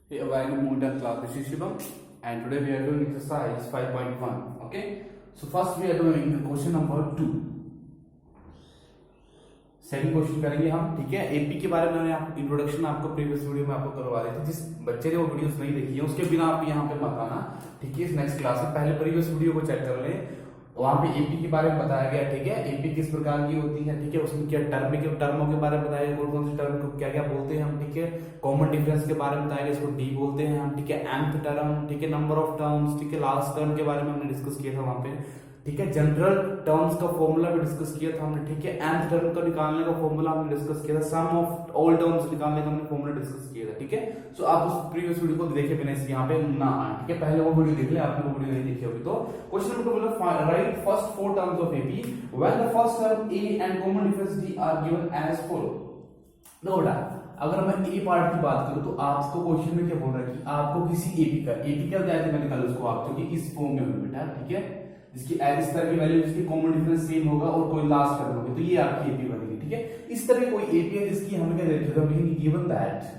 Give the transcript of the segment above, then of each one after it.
Hey, a very good morning class. This is Shivam, and today we are doing exercise 5.1. Okay. So first we are doing question number 2. Second question करेंगे हम, ठीक है। AP के बारे में मैंने introduction आपको प्रीवियस वीडियो में आपको करवा दी थी। जिस बच्चे ने वो वीडियोस नहीं देखी है उसके बिना आप यहाँ पे मत आना, ठीक है। इस नेक्स्ट क्लास में पहले प्रीवियस वीडियो को चेक कर लें, वहां पे एपी के बारे में बताया गया, ठीक है। एपी किस प्रकार की होती है, ठीक है। उसमें क्या टर्मों के बारे में बताया गया, कौन कौन से टर्म को क्या क्या बोलते हैं हम, ठीक है। कॉमन डिफरेंस के बारे में बताया गया, इसको डी बोलते हैं हम, ठीक है। nth टर्म, ठीक है। नंबर ऑफ टर्म्स, ठीक है। लास्ट टर्म के बारे में हमने डिस्कस किया था वहां पे, ठीक है। जनरल टर्म्स का फॉर्मूला भी डिस्कस किया था हमने, ठीक है। nth टर्म का निकालने का फॉर्मूला हमने डिस्कस किया था। सम ऑफ ऑल टर्म्स निकालने का हमने फॉर्मूला डिस्कस किया था, ठीक है। सो आप उस प्रीवियस वीडियो को देखे बिना इस यहाँ पे ना आए, ठीक है। पहले वो वीडियो देख ले, आपने वो वीडियो नहीं देखी होगी तो। क्वेश्चन नंबर 2 बोला write first four terms of AP when the first term a and common difference d are given as follow. देखो बेटा, अगर मैं ए पार्ट की बात करूं तो आपको क्वेश्चन में क्या बोल रहा है कि आपको किसी एपी का क्या निकालो उसको आप, क्योंकि इस फॉर्म में होगी बेटा, ठीक है। जिसकी इस तरह की वैल्यू, जिसकी कॉमन डिफरेंस सेम होगा और कोई लास्ट टर्म होगी, तो ये आपकी एपी बनेगी, ठीक है। इस तरह कोई एपी है जिसकी हमें क्या देखते हैं, गिवन दैट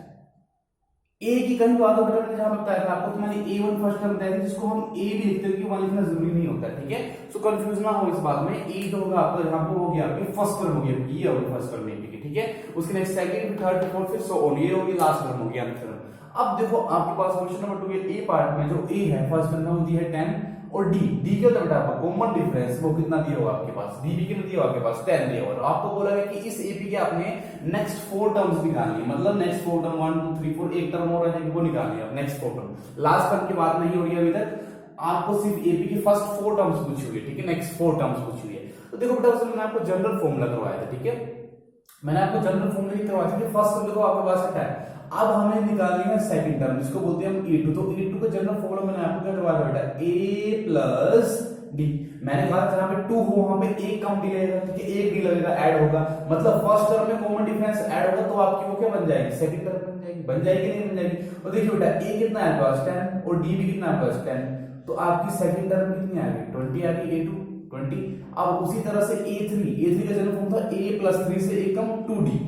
ए की कहीं बात होता है, जहां बताया था आपको, तो मैंने a1 फर्स्ट टर्म बताया था, जिसको हम a भी लिखते हैं कि वहां लिखना जरूरी नहीं होता, ठीक है। सो कंफ्यूज ना हो इस बात में। ए तो होगा आपका, जहां पे हो गया आपकी फर्स्ट टर्म हो गया, ये होगी फर्स्ट टर्म एपी की, ठीक है। उसके नेक्स्ट सेकंड, थर्ड, फोर्थ, फिर सो ऑन, ये होगी लास्ट टर्म हो गया आंसर। अब देखो आपके पास क्वेश्चन नंबर 2 के ए पार्ट में जो ए है फर्स्ट टर्म में दी है 10 और डी क्या होता है बेटा आपका कॉमन डिफरेंस, वो कितना दिया होगा आपके पास, डी भी कितना दिया होगा आपके पास 10 दिया होगा। आपको बोला है कि इस एपी के आपने नेक्स्ट 4 टर्म्स निकालनी है, मतलब नेक्स्ट 4 टर्म 1 2 3 4 एक टर्म और रह जाएगी, वो निकालनी है नेक्स्ट 4 टर्म। लास्ट टर्म की बात नहीं हो रही है अभी तक, आपको सिर्फ एपी के फर्स्ट 4 टर्म्स पूछी हुई है, ठीक है। नेक्स्ट 4 टर्म्स पूछी हुई है। तो देखो बेटा, उसमें मैंने आपको जनरल फॉर्मूला करवाया था, ठीक है। मैंने आपको जनरल फॉर्मूला ही करवाया था कि फर्स्ट टर्म देखो आपके पास है। अब हमें निकालनी है सेकंड टर्म, जिसको बोलते हैं हम e2। तो e2 का जनरल फॉर्मूला मैंने आपको क्या करवाया बेटा, a प्लस डी। मैंने कहा जहां पे 2 हो वहां पे एक कम डी लगेगा, ठीक है। एक डी लगेगा, ऐड होगा, मतलब फर्स्ट टर्म में कॉमन डिफरेंस ऐड होगा, तो आपकी वो क्या बन जाएगी, सेकंड टर्म बन जाएगी नहीं बन जाएगी। और देखिए बेटा, a कितना है आपके पास 10 और डी भी कितना है आपके पास 10, तो आपकी सेकंड टर्म कितनी आ गई 20 आ गई, a2 20। अब उसी तरह से a3 का जनरल फॉर्म था a प्लस 3 से एक कम 2d,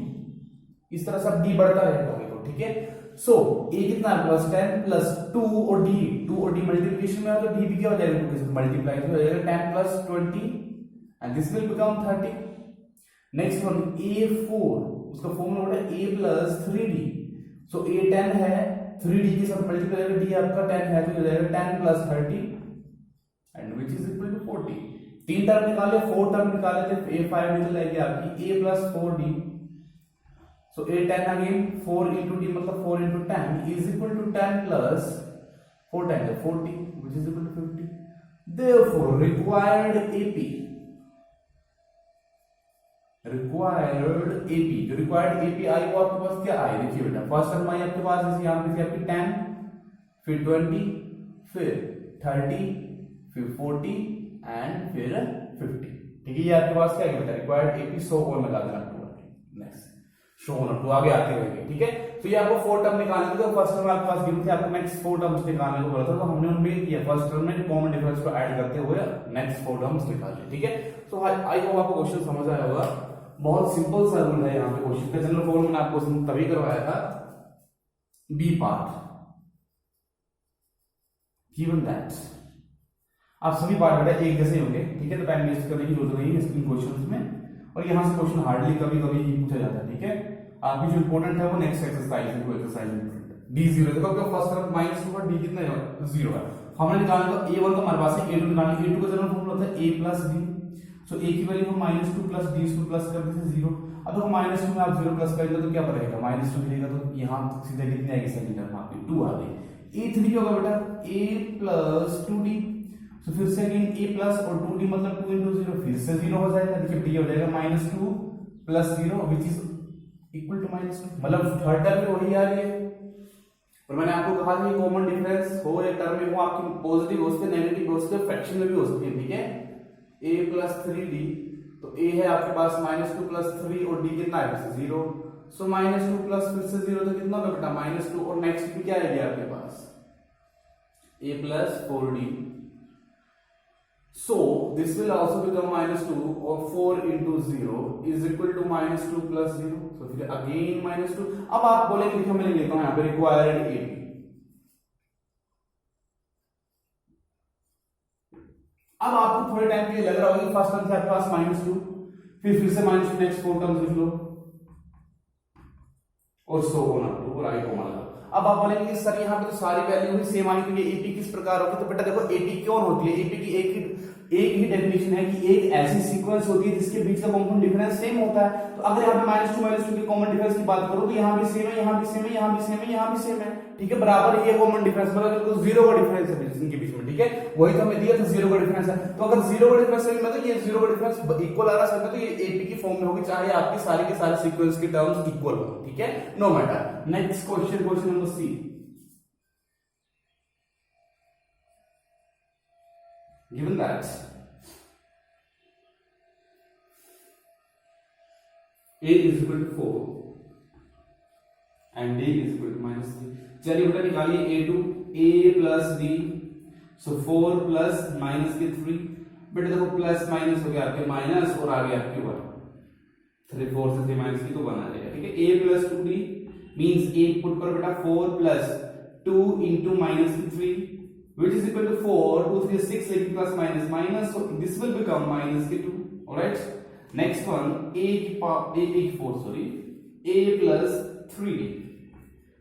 इस तरह सब डी बढ़ता रहेगा, ठीक है। सो ए कितना है प्लस 10 प्लस 2 और डी मल्टीप्लिकेशन में, तो डी भी क्या हो जाएगा मल्टीप्लाई हो जाएगा 10 plus 20 and this will become 30। Next one a4, उसका फॉर्मूला होता है a plus 3d। So a 10 है, 3d के साथ मल्टीप्लाई करेंगे, d आपका 10 है तो हो जाएगा 10 plus 30 and which is equal to 40। तीन टर्म निकाले, 4 टर्म निकाले थे, a5 निकल आएगी आपकी a plus 4d। So a10 again 4 into d मतलब 4 into 10 is equal to 10 plus 4 times 40 which is equal to 50. Therefore required AP जो required AP आई वो आपके पास क्या आई, देखिए बेटा फर्स्ट टर्म आई आपके पास जैसे यहाँ पे थी आपकी 10, फिर 20, फिर 30, फिर 40 एंड फिर 50, ठीक है। ये आपके पास क्या है बेटा रिक्वायर्ड AP सो और लगा देना। नेक्स्ट शो टू आगे आते रहेंगे, ठीक है। तो ये आपको 4 टर्म निकालने थे, फर्स्ट टर्म आपके पास गिवन थे, आपको नेक्स्ट 4 टर्म्स निकालने को बोला था, तो हमने उनमें किया फर्स्ट टर्म में कॉमन डिफरेंस को ऐड करते हुए नेक्स्ट 4 टर्म्स निकाले, ठीक है। सो आई होप आपको क्वेश्चन समझ आया होगा। बहुत सिंपल सा रूल है यहाँ पे क्वेश्चन का। जनरल फॉर्मूला मैंने आपको तभी करवाया था, बी पार्ट गिवन दैट। आप सभी पार्ट बेटा एक जैसे होंगे, ठीक है। तो टाइम वेस्ट करने की जरूरत नहीं है इन क्वेश्चंस में, और यहां से क्वेश्चन हार्डली कभी कभी ही पूछा जाता है, ठीक है। आपकी जो इंपॉर्टेंट है वो नेक्स्ट एक्सरसाइज है, वो एक्सरसाइज इंपॉर्टेंट डी 0 देखो आपका फर्स्ट टर्म -2 और डी कितना है 0 है। हमने निकालना था a1 तो हमारे पास है, a2 निकालना है, a2 का जनरल फॉर्मूला होता है a plus d। So a की वैल्यू हम -2 प्लस d इसको प्लस कर देते 0। अब देखो -2 में आप 0 प्लस करेंगे तो क्या रहेगा, -2 मिलेगा, तो यहां सीधे कितनी आएगी सेकंड टर्म आपकी 2 आ गई। a3 क्या होगा बेटा a प्लस 2d। तो फिर से अगेन a प्लस और 2d मतलब 2 into 0 फिर से 0 हो जाएगा, देखिए d हो जाएगा -2 plus 0 which is equal to -2, मतलब थर्ड टर्म में वही आ रही है। और मैंने आपको कहा था कॉमन डिफरेंस हो एक टर्म में, वो आपकी पॉजिटिव हो सकते हैं, नेगेटिव हो सकते हैं, फ्रैक्शन में भी हो सकती है, ठीक है। a प्लस 3d, तो a है आपके पास -2 प्लस 3 और d कितना है 0। सो -2 प्लस फिर से 0 तो कितना होगा बेटा -2, और नेक्स्ट भी क्या आएगी आपके पास a plus 4d। So this will also become -2 or 4 into 0 is equal to -2 plus 0. So फिर again -2। अब आप बोलेंगे लिखा मैं लेता हूं यहाँ पे required AP, अब आपको थोड़े टाइम के लिए लग रहा होगा कि फर्स्ट टर्म से आपके पास -2, फिर से -2, नेक्स्ट 4 टर्म्स लिख लो और सो ऑन अप टू, और आई को मान लो। अब आप बोलेंगे सर यहाँ पे तो सारी वैल्यू ही सेम आई, तो ये एपी किस प्रकार होगी? तो बेटा देखो एपी क्यों होती है? एपी की एक ही डेफिनेशन है कि एक ऐसी सीक्वेंस होती है जिसके बीच का कॉमन डिफरेंस सेम होता है। तो अगर यहाँ पे -2 के कॉमन डिफरेंस की बात करो तो यहाँ भी सेम है, यहाँ भी सेम है, यहाँ भी सेम है, यहाँ भी सेम है, ठीक है, बराबर ये कॉमन डिफरेंस, मतलब 0 का डिफरेंस है इनके बीच में, ठीक है, वही तो हमें दिया था 0 का डिफरेंस है। तो अगर 0 का डिफरेंस है मतलब ये 0 का डिफरेंस इक्वल आ रहा है, तो ये एपी की फॉर्म में होगी, चाहे आपकी सारी के सारे सीक्वेंस की टर्म्स इक्वल हो, ठीक है, no matter. Next question, question number c, given that a is equal to 4 and d is equal to -3, चलिए बेटा निकालिए a to a plus d, so 4 plus minus के 3, बेटा देखो प्लस माइनस हो गया आपके माइनस और आगे आपके 1, 3 4 से 3 माइनस की तो 1 आ जाएगा, ठीक है। a plus 2d means a put करो बेटा 4 plus 2 into -3 which is equal to 4, 2 3 6, like plus minus minus, so this will become -2, all right। next one a की power a 4 sorry a plus 3d,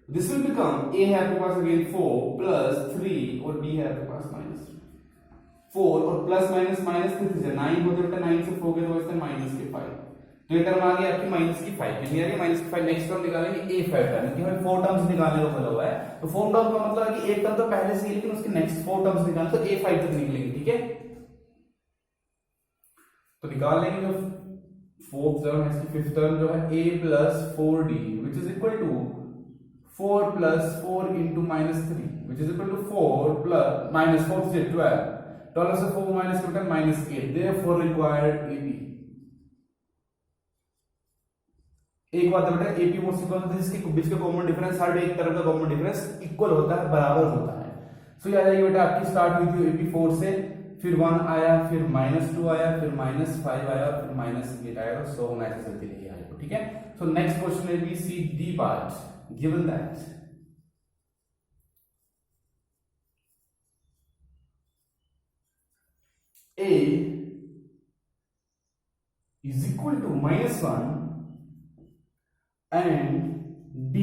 this will become a है आपके पास again 4 plus 3 और d है आपके पास -4 और plus minus minus कितने से 9 होते बेटा, 9 से 4 गए तो इससे -5, तो ये टर्म आ गया आपकी -5, क्लियर है, -5। नेक्स्ट टर्म निकालेंगे a5 टर्म, क्योंकि हमें 4 टर्म्स निकालने को बोला हुआ है, तो 4 टर्म का मतलब है कि एक टर्म तो पहले से ही, लेकिन उसके नेक्स्ट 4 टर्म्स निकालना, तो a5 तक निकलेंगे, ठीक है। तो निकाल लेंगे जो फोर्थ टर्म है, इसकी फिफ्थ टर्म जो है a plus 4d which is equal to 4 plus 4 into -3 which is equal to 4 plus -4 से 12, 12 से 4 minus to -8, therefore required ab। एक बात है बेटा, एपी वो सीक्वेंस है जिसके बीच का कॉमन डिफरेंस हर एक तरफ का कॉमन डिफरेंस इक्वल होता है, बराबर होता है। सो याद आइए बेटा आपकी स्टार्ट हुई थी एपी 4 से, फिर 1 आया, फिर -2 आया, फिर -5 आया, फिर -8 आया, सो ऑन ऐसे चलती रही आगे, ठीक है। सो नेक्स्ट क्वेश्चन है b c d part, given that a is equal to -1 and d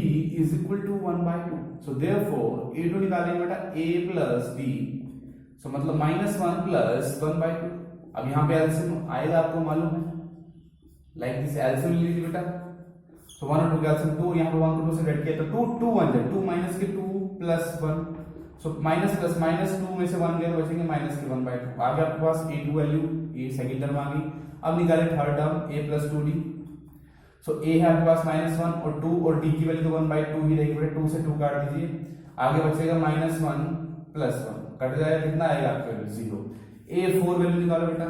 is equal to 1/2, so therefore a2 निकालेंगे बेटा a plus d, so मतलब -1 plus 1/2। अब यहाँ पे एलसीएम आएगा, आपको मालूम है, लाइक दिस एलसीएम ले लीजिए बेटा, so 1 और 2 का एलसीएम 2, यहाँ पे 1 को 2 से कट किया तो 2 2 1 है, 2 माइनस के 2 प्लस 1, so माइनस प्लस -2 में से 1 गया तो बचेंगे -1/2। आगे आपके पास a2 वैल्यू, ये सेकंड टर्म आ गई। अब निकालें third term a plus 2d, so a है आपके पास -1 और 2 और d की वैल्यू तो 1/2 ही रहेगी बेटा, 2 से 2 काट दीजिए, आगे बचेगा -1 प्लस 1, कट जाएगा, कितना आएगा आपके वैल्यू 0। a4 वैल्यू निकालो बेटा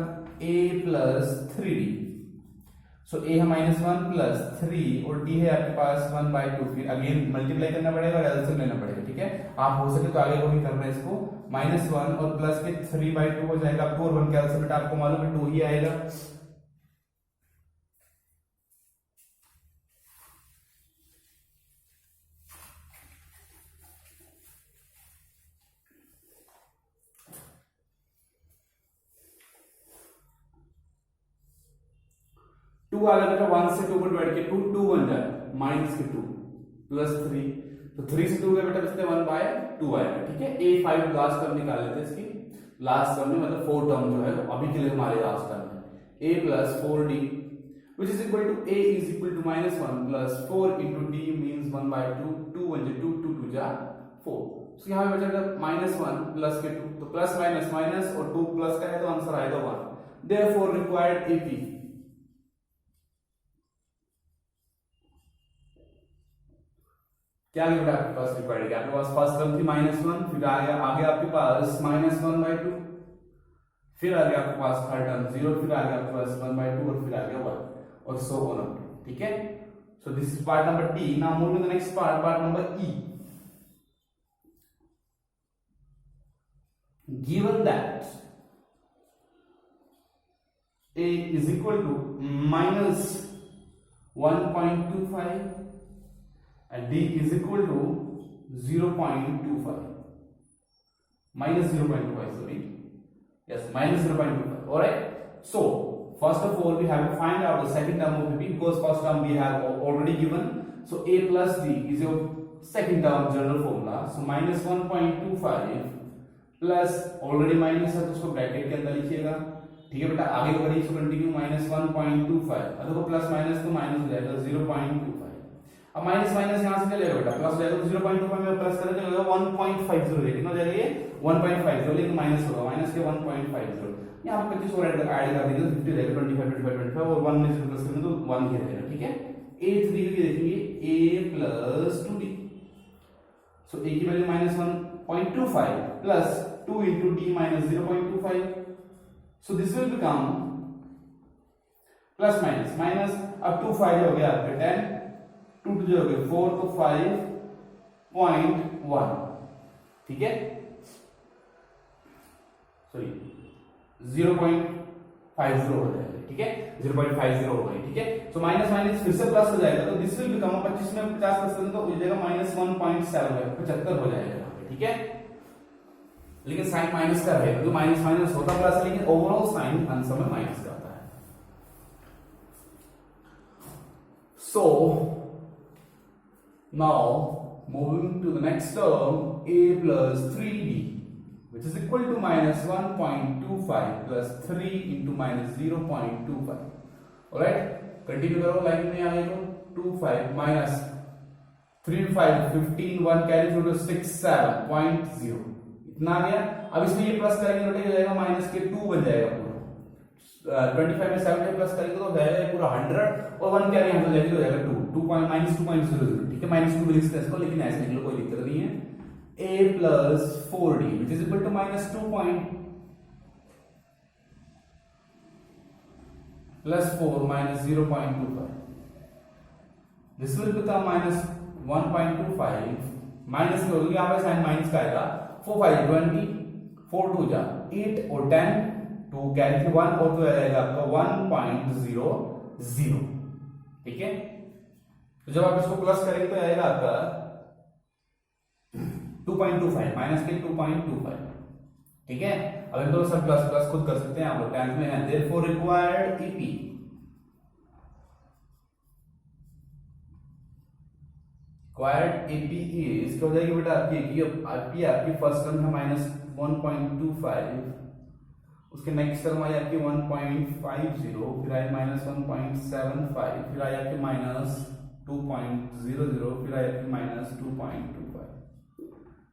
a plus 3d, so a है -1 प्लस 3 और d है आपके पास 1/2, फिर अगेन मल्टीप्लाई करना पड़ेगा और एलसीएम लेना पड़ेगा, ठीक है। आप हो सके तो आगे को भी करना है इसको, -1 और प्लस के 3/2 हो जाएगा आपको, और 1 का एलसीएम बेटा आपको मालूम है 2 ही आएगा। टू आ गया 1 से 2 को डिवाइड किया, 2 2 बन जाए -2 प्लस 3, तो 3 से 2 गया बेटा बचते 1/2 आएगा, ठीक है। a5 लास्ट टर्म निकाल लेते हैं इसकी, लास्ट टर्म में मतलब 4 टर्म जो है अभी के लिए हमारे लास्ट टर्म है a plus 4d which is equal to a is equal to -1 plus 4 into d means 1/2, 2 1 2 2 2 जा 4, so यहाँ पे बचेगा -1 प्लस के 2, तो प्लस माइनस माइनस और 2 प्लस का है तो आंसर आएगा 1, therefore required ap। क्या बेटा आपके पास रिक्वायर्ड है, आपके पास फर्स्ट टर्म थी -1, फिर आगे आपके पास -1/2, फिर आ गया आपके पास थर्ड टर्म 0, फिर आ गया आपके पास 1/2 और फिर आ गया 1 और सो ऑन अप टू, ठीक है। So this is part number t. Now move to the next part, part number e. Given that a is equal to -1.25 and d is equal to 0.25 -0.25 sorry, Yes, minus 0.25. All right. So first of all, we have to find out the second term of AP because first term we have already given. So A plus D is your second term general formula. So minus 1.25 plus already minus है तो उसको bracket के अंदर लिखिएगा, ठीक है बेटा। आगे बढ़िए, इसको कंटिन्यू माइनस 1.25, अब देखो प्लस माइनस तो माइनस हो जाएगा 0.25। अब माइनस माइनस यहाँ से चलेगा बेटा, प्लस हो जाएगा तो 0.25 में प्लस करेंगे तो 1.50 कितना हो जाएगा ये 1.50, लेकिन माइनस होगा, माइनस के 1.50 यहाँ पे 25 और ऐड कर देंगे 50 हो जाएगा 25 25 25 और 1 में से प्लस करेंगे तो 1 ही रहेगा, ठीक है। A3 की देखेंगे A plus 2D, so A की value minus 1.25 plus 2 into D minus 0.25, so this will become plus minus minus, अब 2 5 हो गया आपके 10, 2 2 हो गए 4 तो 5.1, ठीक है, सॉरी 0.50 हो जाएगा, ठीक है 0.50 हो गई, ठीक है। सो माइनस माइनस फिर से प्लस हो जाएगा तो दिस विल बिकम 25 में 50 प्लस करें तो हो जाएगा माइनस 1.7 75 हो जाएगा यहाँ पे, ठीक है। लेकिन साइन माइनस का रहेगा, तो माइनस माइनस होता प्लस, लेकिन ओवरऑल साइन आंसर में माइनस का आता है। So now moving to the next term A plus 3D which is equal to minus 1.25 plus 3 into minus 0.25. Alright, continue करो लाइन में आगे को 25 minus 3 5 15 1 कैरी थ्रू 6 7.0 इतना आ गया। अब इसमें ये प्लस करेंगे तो हो जाएगा माइनस के 2 बन जाएगा पूरा, 25 में 7 प्लस करेंगे तो हो जाएगा पूरा 100 और 1 कैरी यहाँ पे हो जाएगा 2 माइनस 2.00, ठीक है। माइनस 2 लिख सकते हैं इसको, लेकिन ऐसे निकलो कोई दिक्कत नहीं है। A plus 4D which is equal to minus 2 plus 4 minus 0.25. This will become minus 1.25 minus में होगी, यहाँ पे साइन माइनस का आएगा 4 5 20 4 2 जा 8 और 10 2 कैरी थी 1 और 2 आ जाएगा आपका 1.00, ठीक है। तो जब आप इसको प्लस करेंगे तो आएगा आपका 2.25 माइनस के 2.25, ठीक है। अब इन दोनों सब प्लस प्लस खुद कर सकते हैं आप लोग, 10th में है। therefore required EP required AP is क्या हो जाएगी बेटा आपकी आपकी फर्स्ट टर्म है माइनस 1.25, उसके नेक्स्ट टर्म आई आपकी 1.50, फिर आई माइनस 1.75, फिर आई आपकी माइनस 2.00, फिर आई आपकी माइनस 2.25,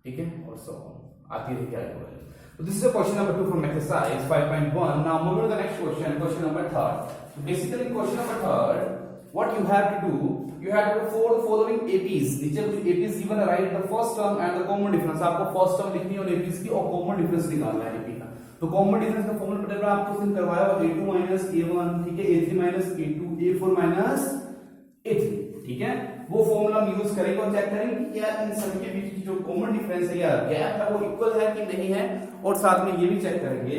ठीक है। और सो आती है क्या होगा। So this is a question number 2 from exercise 5.1. Now moving to the next question, question number 3. So basically question number 3, what you have to do, you have to do for the following APs. नीचे कुछ APs given है, write the first term and the common difference. आपको first term लिखनी है और APs की और common difference निकालना है AP का। तो common difference का फॉर्मूला पता है आपको सिंह करवाया हुआ A2 minus A1, ठीक है, A3 minus A2, A4 minus A3, ठीक है। वो फॉर्मूला हम यूज करेंगे और चेक करेंगे कि क्या इन सभी के बीच जो कॉमन डिफरेंस है या गैप है वो इक्वल है कि नहीं है, और साथ में ये भी चेक करेंगे।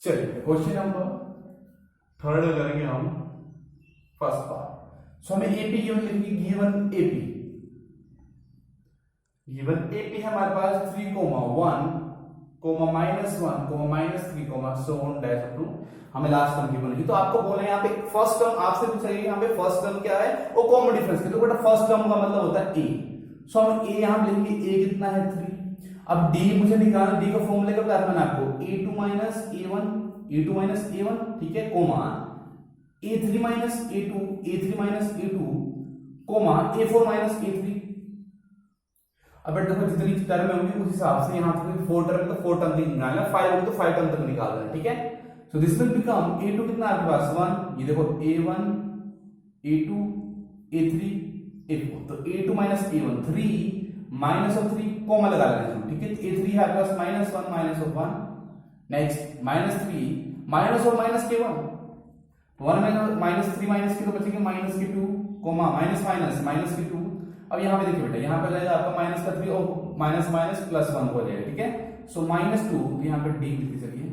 चलिए क्वेश्चन नंबर 3 करेंगे हम फर्स्ट पार्ट। सो हमें एपी गिवन लिखेंगे, गिवन एपी है हमारे पास 3, 1 -1 -3 so on dash up to हमें लास्ट टर्म गिवन है। तो आपको बोले यहाँ पे फर्स्ट टर्म आपसे पूछा गया, यहाँ पे फर्स्ट टर्म क्या है वो कॉमन डिफरेंस है, तो बेटा फर्स्ट टर्म का मतलब होता है ए। सो हम ए यहाँ लिखेंगे, ए कितना है 3। अब डी मुझे निकालना, डी का फॉर्मूला का बताया मैंने आपको a2 minus a1, ठीक है, coma a3 minus a2 coma a4 minus a3। अब देखो जितनी टर्म होंगी उस हिसाब से यहाँ पे 4 टर्म तो 4 टर्म तक निकालना, 5 होगी तो 5 टर्म तक निकाल देना, ठीक है। So this will become a2 कितना आपके पास 1, ये देखो a1 a2 a3 a4, तो a2 minus a1 3 minus of 3 comma लगा लेना, ठीक है। a3 है आपके पास -1 minus of 1, next -3 minus of minus के 1 में -3 माइनस के तो बचेंगे माइनस के 2 कॉमा माइनस के 2। अब यहाँ पे देखिए बेटा, यहाँ पे जाएगा आपका माइनस का 3 और माइनस प्लस 1 हो जाएगा, ठीक है। सो -2 यहाँ पे डी लिख चलिए,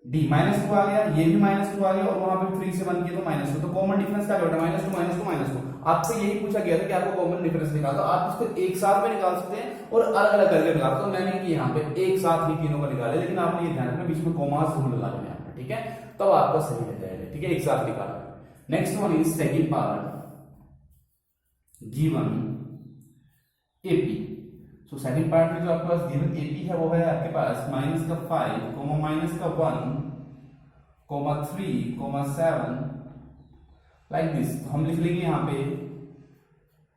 डी -2 आ गया, ये भी -2 आ गया और वहां पे 3 से 1 किया तो -2, तो कॉमन डिफरेंस क्या बेटा -2 आपसे यही पूछा गया था कि आपको कॉमन डिफरेंस निकाल दो, आप इसको एक साथ में निकाल सकते हैं और अलग अलग करके निकाल सकते हो। मैंने कि यहाँ पे एक साथ ही तीनों का निकाले, लेकिन आपने ये ध्यान रखना बीच में कॉमास रूल लगा देना है, ठीक है, तब आपका सही हो जाएगा, ठीक है, एक साथ निकालना। Next one is second part given AP. So second part में जो आपके पास गिवन एपी है वो है आपके पास -5, -1, -3, 7 लाइक दिस। तो हम लिख लेंगे यहाँ पे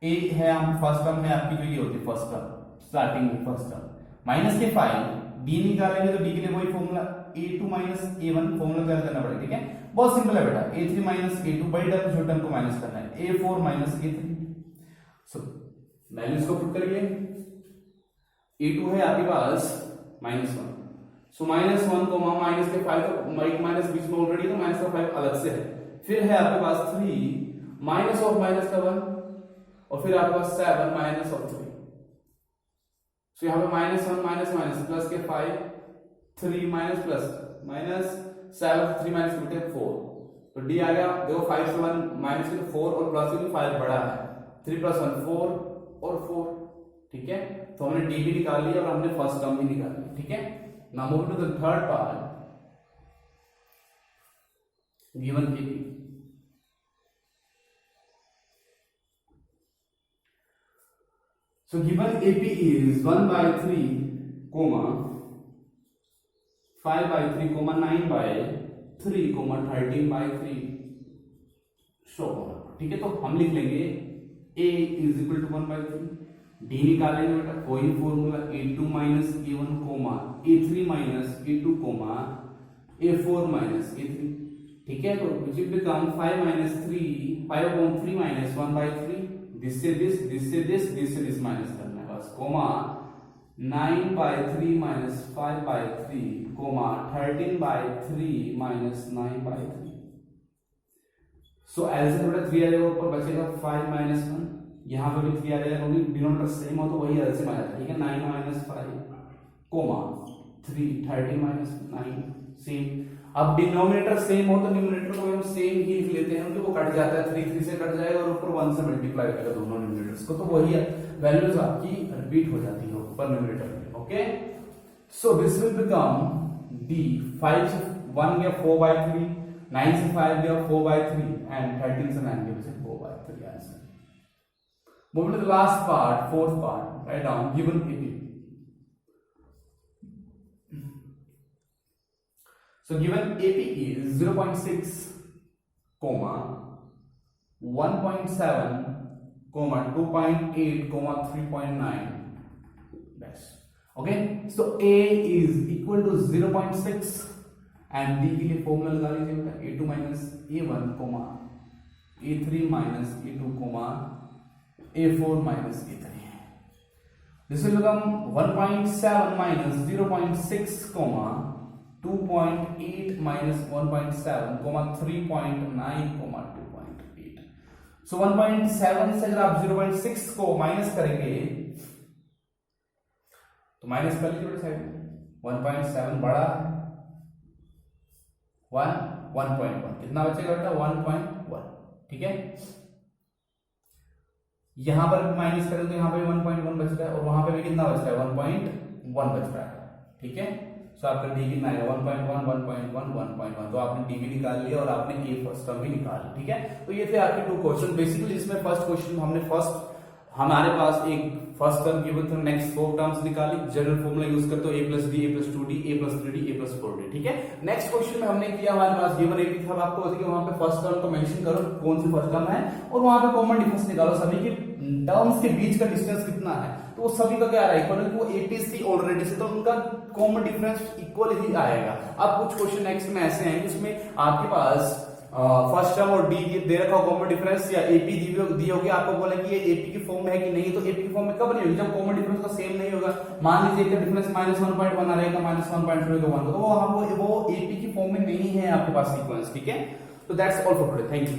ए है, हम फर्स्ट टर्म है आपकी जो ये होती है फर्स्ट टर्म, स्टार्टिंग में फर्स्ट टर्म -5 डी निकालेंगे तो डी के लिए वही फॉर्मूला a2 -a1 फॉर्मूला क्या करना पड़ेगा, ठीक है, बहुत सिंपल है बेटा, a3 -a2 बड़ी टर्म छोटे टर्म को माइनस करना है, a4 -a3। सो वैल्यूज को पुट करिए, a2 है आपके पास -1, सो -1 को माइनस के 5 तो माइनस बीच में ऑलरेडी, तो माइनस का 5 अलग से है, फिर है आपके पास 3 माइनस ऑफ माइनस का 1 और फिर आपके पास 7 माइनस ऑफ 3। सो यहाँ पे -1 माइनस माइनस प्लस के 5 3 माइनस प्लस -7 3 माइनस 2 4, तो डी आ गया, देखो 5 से 1 माइनस के 4 और प्लस के 5 बड़ा है, 3 + 1 4 और 4, ठीक है, तो हमने डी भी निकाल लिया और हमने फर्स्ट टर्म भी निकाल ली, ठीक है। Now move to the third part given AP. So given AP is 1/3, 5/3, 9/3, 13/3, show, ठीक है, तो हम लिख लेंगे A = 1/3, D निकालेंगे बेटा कोई formula A2 - A1, A3 - A2, A4 - A3, ठीक है, तो which will become 5 - 3 5/3 - 1/3, this से this माइनस करना है बस, 9/3 - 5/3, 13/3 - 9/3। सो एलसीएम बेटा 3 आ जाएगा, ऊपर बचेगा 5 - 1, यहाँ पे भी 3 आ जाएगा, क्योंकि डिनोमिनेटर सेम हो तो वही एलसीएम आ जाता है, ठीक है, 9 - 5 3 13 - 9 सेम। अब डिनोमिनेटर सेम हो तो न्यूमरेटर को हम सेम ही लिख लेते हैं, क्योंकि वो कट जाता है, 3 से कट जाएगा और ऊपर 1 से मल्टीप्लाई करेगा दोनों न्यूमरेटर्स को, तो वही वैल्यूज आपकी रिपीट हो जाती है ऊपर न्यूमरेटर में, okay. So this will become D, 5 से 1 गया 4/3, 9 से 5 गया 4/3 एंड 13 से 9 गया 4/3 answer. Move to the last part, fourth part, write down given AP. So given AP is 0.6, 1.7, 2.8, 3.9. That's okay. So A is equal to 0.6 and D के लिए formula लगा लीजिए बेटा, A2 - A1, A3 - A2, A4 - A3. This will become 1.7 - 0.6, 2.8 - 1.7, 3.9, 2.8. So 1.7 से अगर आप 0.6 को minus करेंगे तो माइनस कर लीजिए साइड में, 1.7 बड़ा है, 1.1 कितना बचेगा बेटा 1.1, ठीक है। यहां पर माइनस करें तो यहां पे 1.1 बच रहा है और वहां पे भी कितना बच रहा है 1.1 बच रहा है, ठीक है। तो आपका डी कितना आएगा 1.1, 1.1, 1.1, तो आपने डी भी निकाल लिया और आपने ए फर्स्ट टर्म भी निकाल लिया, ठीक है। तो ये थे आपके 2 क्वेश्चन बेसिकली, जिसमें फर्स्ट क्वेश्चन हमारे पास एक फर्स्ट टर्म गिवन था, नेक्स्ट 4 टर्म्स निकाली, जनरल फॉर्मूला यूज करते हो a + d, a + 2d, a + 3d, a + 4d, ठीक है। नेक्स्ट क्वेश्चन में हमने किया, हमारे पास गिवन एपी था, आपको कि वहां पे फर्स्ट टर्म को मेंशन करो कौन सी फर्स्ट टर्म है और वहां पे कॉमन डिफरेंस निकालो, सभी के टर्म्स के बीच का डिस्टेंस कितना है, तो सभी का क्या रहेगा इक्वल, वो एपी थी ऑलरेडी से, तो उनका कॉमन डिफरेंस इक्वल ही आएगा। अब कुछ क्वेश्चन नेक्स्ट में ऐसे हैं जिसमें आपके पास फर्स्ट टर्म और डी दे रखा हो कॉमन डिफरेंस या एपी दी होगी, आपको बोला कि ये एपी की फॉर्म में है कि नहीं, तो एपी की फॉर्म में कब नहीं होगी, जब कॉमन डिफरेंस का सेम नहीं होगा। मान लीजिए कि डिफरेंस -1.1 आ रहेगा, -1.2 तो वो एपी की फॉर्म में नहीं है आपके पास सीक्वेंस, ठीक है। तो that's all for today, thank you.